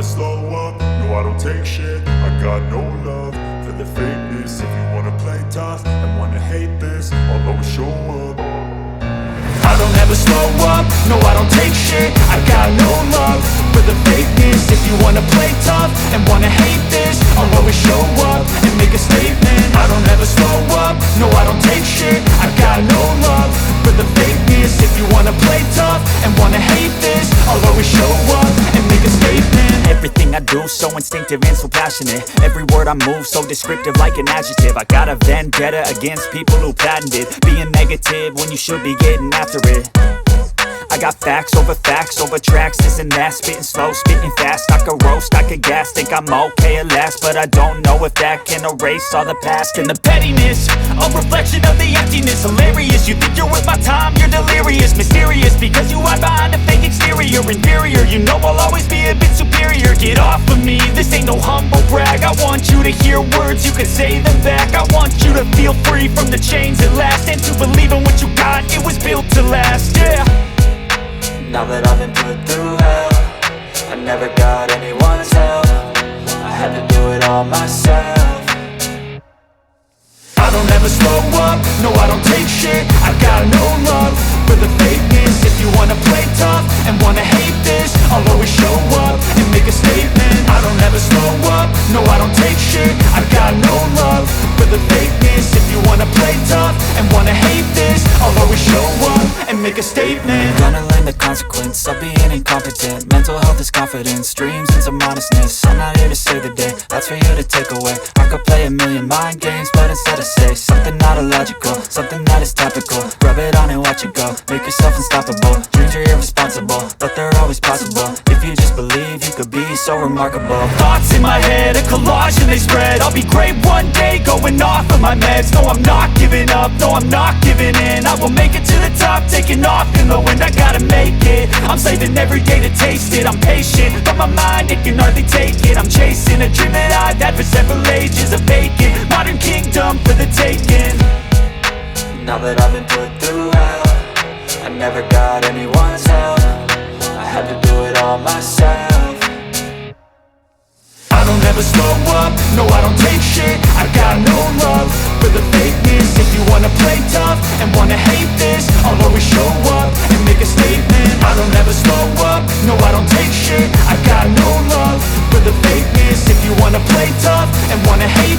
slow up, no I don't take shit. I got no love for the fakeness. If you wanna play tough and wanna hate this, I'll always show up. I don't ever slow up, no I don't take shit. I got no love for the fakeness. If you wanna play tough and wanna hate this, I'll always show up and make a statement. I don't ever slow up, no I don't take shit. I got no love for the fakeness. If you wanna play tough and wanna hate this, I'll always show up and make a statement. Everything I do so instinctive and so passionate. Every word I move so descriptive like an adjective. I got a vendetta against people who patented being negative when you should be getting after it. I got facts over tracks, this and that. Spitting slow, spitting fast, I could roast, I could gas. Think I'm okay at last, but I don't know if that can erase all the past. And the pettiness, a reflection of the emptiness. Hilarious, you think you're worth my time, you're delirious. Mysterious, because you hide behind a fake exterior. Inferior, you know I'll always be a bit superior. Get off of me, this ain't no humble brag. I want you to hear words, you can say them back. I want you to feel free from the chains at last, and to believe in what you got, it was built to last, yeah. Now that I've been put through hell, I never got anyone's help. I had to do it all myself. I don't ever slow up, no I don't take shit. I got no love for the fakeness. If you wanna play tough and wanna hate this, I'll always show up and make a statement. I don't ever slow up, no I don't take shit. I got no love for the fakeness. If you wanna play tough and wanna hate this, I'll always show up and make a statement. Gonna learn the consequence of being incompetent. Mental health is confidence, dreams and some modestness. I'm not here to save the day, that's for you to take away. I could play a million mind games, but instead I say something not illogical, something that is topical. Rub it on and watch it go, make yourself unstoppable. Dreams are irresponsible, but they're always possible. If you just believe, you could be so remarkable. Thoughts in my head, a collage and they spread. I'll be great one day, going off of my meds. No, I'm not giving up, no, I'm not giving in. I will make it to the top, taking off in the wind. I gotta make it, I'm saving every day to taste it. I'm patient, but my mind, it can hardly take it. I'm chasing a dream that I've had for several ages. A vacant, modern kingdom for the taking. Now that I've been put through hell, I never got anyone's help. I had to do it all myself. I don't ever slow up, no I don't take shit. I got no love for the fakeness. If you wanna play tough and wanna hate this, I'll always show up and make a statement. I don't ever slow up, no I don't take shit. I got no love for the fakeness. If you wanna play tough and wanna hate